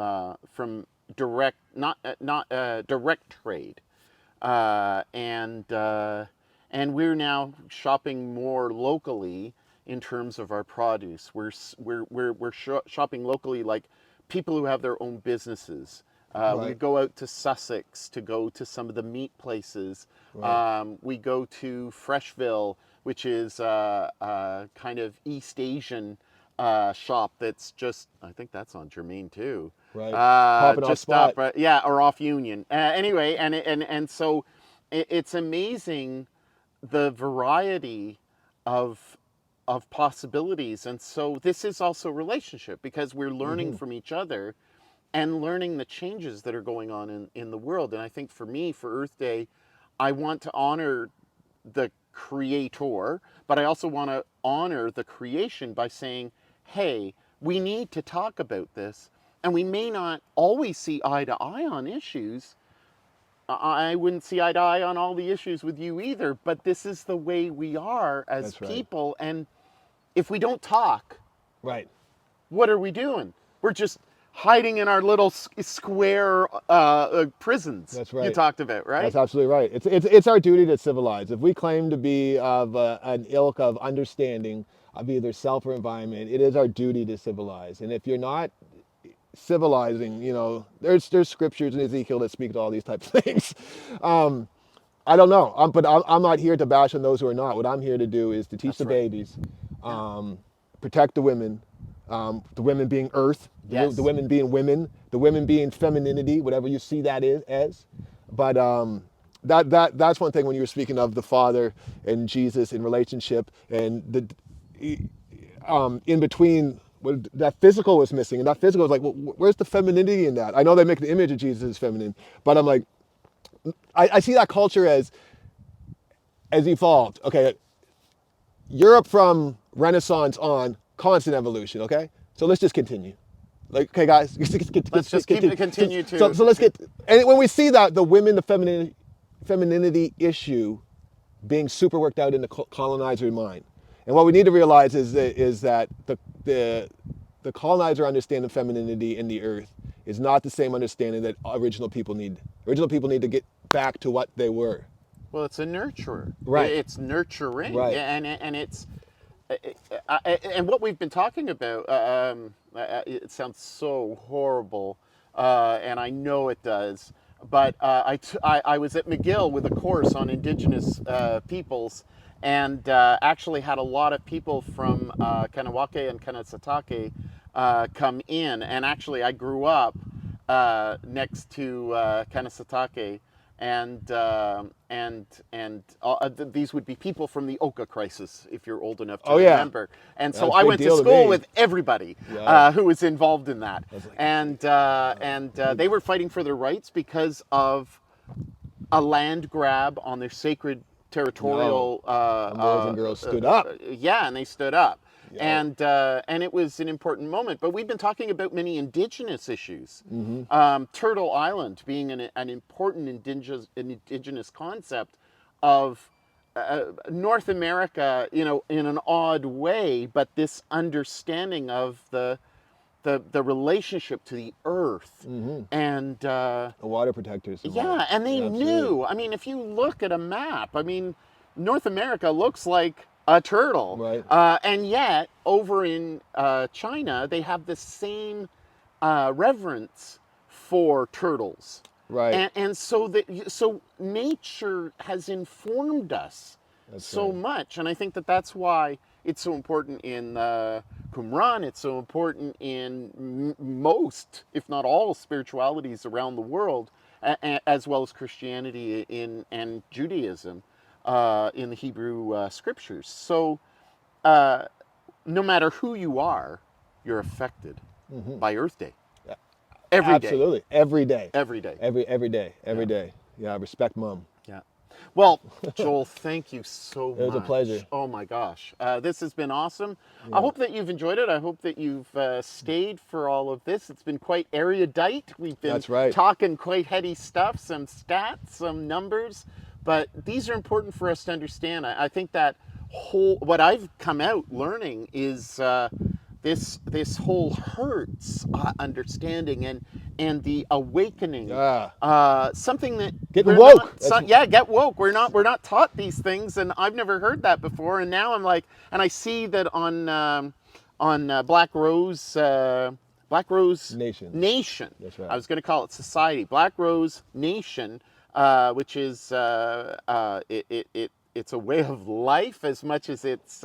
direct, not direct trade, and we're now shopping more locally in terms of our produce. We're shopping locally, like people who have their own businesses. We Right, go out to Sussex to go to some of the meat places. right. We go to Freshville, which is kind of East Asian shop that's just, I think that's on Germain too. Right. Popping off Just up, spot. yeah, or off Union. Anyway, and so it's amazing the variety of possibilities. And so this is also a relationship because we're learning from each other and learning the changes that are going on in the world. And I think for me, for Earth Day, I want to honor the creator, but I also want to honor the creation by saying, hey, we need to talk about this. And we may not always see eye to eye on issues. I wouldn't see eye to eye on all the issues with you either, but this is the way we are as That's right. people. And if we don't talk, Right. what are we doing? We're just hiding in our little square prisons. That's You right. talked about, right? That's absolutely right. It's our duty to civilize. If we claim to be of an ilk of understanding of either self or environment, it is our duty to civilize. And if you're not civilizing, there's scriptures in Ezekiel that speak to all these types of things. I don't know, but I'm not here to bash on those who are not. What I'm here to do is to teach That's the right. babies, protect the women being earth, Yes. the women being women, the women being femininity, whatever you see that is as. But that's one thing when you were speaking of the Father and Jesus in relationship and in between. That physical was missing, and that physical was like, well, where's the femininity in that? I know they make the image of Jesus as feminine, but I'm like, I see that culture as evolved. Okay, Europe from Renaissance on, constant evolution. Okay, so let's just continue. Like, okay, guys, Let's just continue to. So let's get. And when we see that the women, the femininity issue being super worked out in the colonizer mind, and what we need to realize is that the colonizer understanding femininity in the earth is not the same understanding that original people need. Original people need to get back to what they were. Well, it's a nurturer. Right. It's nurturing, Right. and it's and what we've been talking about. It sounds so horrible, and I know it does. But I was at McGill with a course on Indigenous peoples, and actually had a lot of people from Kanawake and Kanasatake come in. And actually, I grew up next to Kanasatake, and these would be people from the Oka crisis, if you're old enough to Oh, yeah. remember. And so That's a I big went to deal to school me. with everybody Yeah. who was involved in that, like- and they were fighting for their rights because of a land grab on their sacred territorial. The boys and girls stood up. Yeah, and they stood up. Yeah. And it was an important moment. But we've been talking about many indigenous issues. Mm-hmm. Turtle Island being an important indigenous concept of North America, in an odd way, but this understanding of the relationship to the earth, and The water protectors. yeah, and they Absolutely. knew. I mean, if you look at a map, I mean, North America looks like a turtle, Right. and yet over in China they have the same reverence for turtles, Right. and so nature has informed us so right. much, and I think that's why it's so important in Qumran. It's so important in most, if not all, spiritualities around the world, as well as Christianity and Judaism in the Hebrew scriptures. So no matter who you are, you're affected by Earth Day. Every day. Absolutely. Every day. Every day. Every day. Every day. Yeah. Respect mom. Yeah. Well, Joel, thank you so much. It was a pleasure. Oh my gosh. This has been awesome. I hope that you've enjoyed it. I hope that you've stayed for all of this. It's been quite erudite. We've been That's right. talking quite heady stuff, some stats, some numbers, but these are important for us to understand. I think that what I've come out learning is this whole Hertz understanding and the awakening. Something that Getting woke. Get woke. We're not taught these things, and I've never heard that before. And now I'm like, and I see that on Black Rose Nation. That's right. I was going to call it Society. Black Rose Nation, which is it's a way of life as much as it's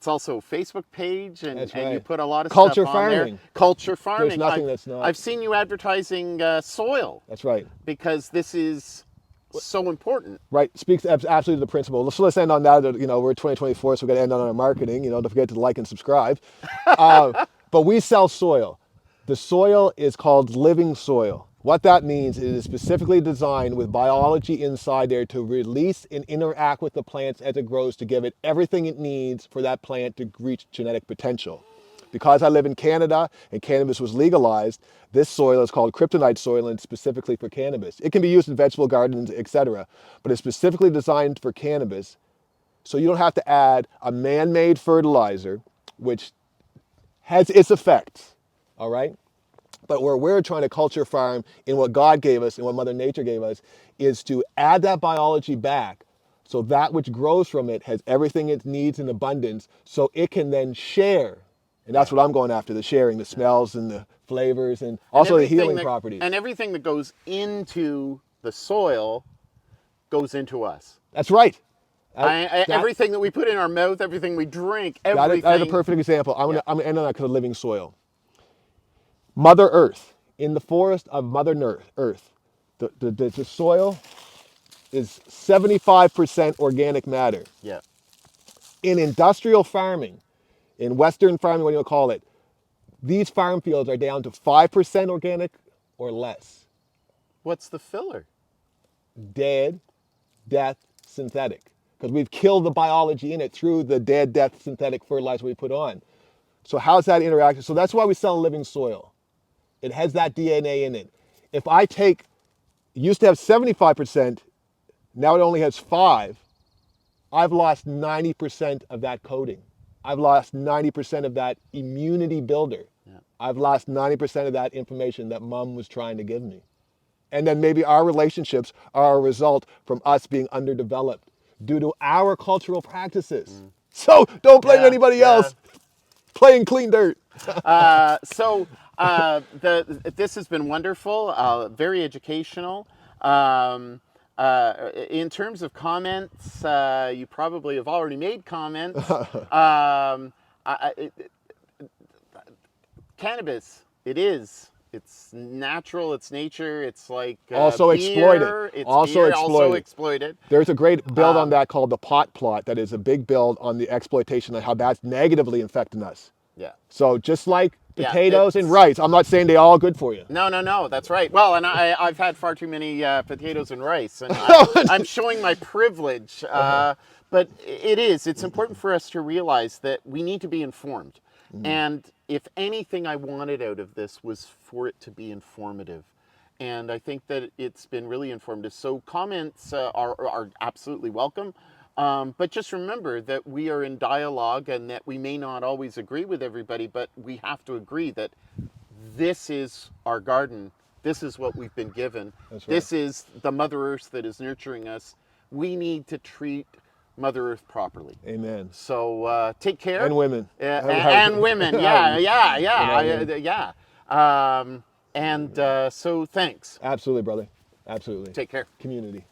also a Facebook page, and you put a lot of culture stuff on there. farming. Culture farming. There's nothing that's not. I've seen you advertising soil. That's right. Because this is so important. Right. Speaks absolutely to the principle. So let's end on that. We're 2024, so we've got to end on our marketing. Don't forget to like and subscribe. But we sell soil. The soil is called living soil. What that means is it is specifically designed with biology inside there to release and interact with the plants as it grows to give it everything it needs for that plant to reach genetic potential. Because I live in Canada and cannabis was legalized, this soil is called kryptonite soil and specifically for cannabis. It can be used in vegetable gardens, etc., but it's specifically designed for cannabis So you don't have to add a man-made fertilizer, which has its effects, all right? But where we're trying to culture farm in what God gave us and what Mother Nature gave us is to add that biology back so that which grows from it has everything it needs in abundance so it can then share. And that's what I'm going after, the sharing, the smells and the flavors and also the healing properties. And everything that goes into the soil goes into us. That's right. Everything that we put in our mouth, everything we drink, That everything. is a perfect example. I'm going to end on that because of living soil. Mother Earth, in the forest of Mother Earth, the soil is 75% organic matter. Yeah. In industrial farming, in Western farming, what do you call it, these farm fields are down to 5% organic or less. What's the filler? Dead, death, synthetic. Because we've killed the biology in it through the dead, death, synthetic fertilizer we put on. So how's that interaction? So that's why we sell living soil. It has that DNA in it. If I take, used to have 75%, now it only has 5, I've lost 90% of that coating. I've lost 90% of that immunity builder. Yeah. I've lost 90% of that information that mom was trying to give me. And then maybe our relationships are a result from us being underdeveloped due to our cultural practices. So don't blame anybody else. Playing clean dirt. This has been wonderful, very educational. In terms of comments, you probably have already made comments. Cannabis, it's natural, it's nature, it's like Also exploited. It's Also beer, exploited. also exploited. There's a great build on that called the pot plot that is a big build on the exploitation and how that's negatively affecting us. Yeah. So just like potatoes and rice, I'm not saying they're all good for you. No, that's right. Well, and I've had far too many potatoes and rice, and I'm showing my privilege. But it's important for us to realize that we need to be informed. And if anything I wanted out of this was for it to be informative. And I think that it's been really informative. So comments are absolutely welcome. But just remember that we are in dialogue and that we may not always agree with everybody, but we have to agree that this is our garden. This is what we've been given. That's right. This is the Mother Earth that is nurturing us. We need to treat Mother Earth properly. Amen. So take care. And women. And women. So thanks. Absolutely, brother. Absolutely. Take care. Community.